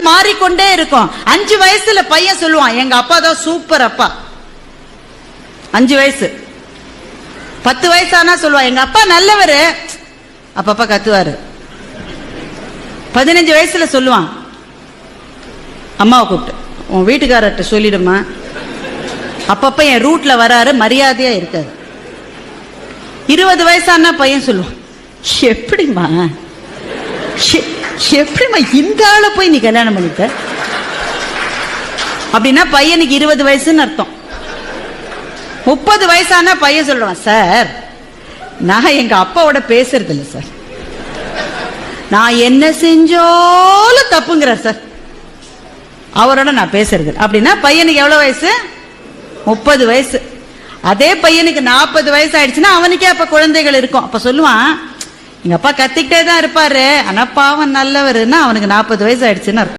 மாறிக்கொண்டே இருக்கும். 5 வயசுல பையன் சொல்லுவான், எங்க அப்பா தான் சூப்பர் அப்பா. 5 வயசு. 10 வயசானா சொல்லுவான், எங்க அப்பா நல்லவரு, அப்பப்பா கத்துவாரு. 15 வயசுல சொல்லுவான், அம்மாவை கூப்பிட்டு, உன் வீட்டுக்காரர்கிட்ட சொல்லிடுமா, அப்பப்ப என் ரூட்ல வராரு, மரியாதையா இருக்காரு. 20 வயசானா பையன் சொல்லுவான், எப்படிமா எப்படிமா இந்த ஆளை போய் நீ கல்யாணம் பண்ணிட்ட? அப்படின்னா பையனுக்கு 20 வயசுன்னு அர்த்தம். 30 வயசானா பையன் சொல்றான், சார் நான் எங்க அப்பாவோட பேசுறது இல்லை சார், நான் என்ன செஞ்சாலும் தப்புங்கிறார் சார், அவரோட நான் பேசுறது. அப்படின்னா பையனுக்கு எவ்வளவு வயசு? 30 வயசு. அதே பையனுக்கு 40 வயசு ஆயிடுச்சுன்னா அவனுக்கே அப்ப குழந்தைகள் இருக்கும். அப்ப சொல்லுவான், எங்க அப்பா கத்திக்கிட்டே தான் இருப்பாரு, ஆனா பாவம் நல்லவருன்னா அவனுக்கு 40 வயசு ஆயிடுச்சுன்னு அர்த்தம்.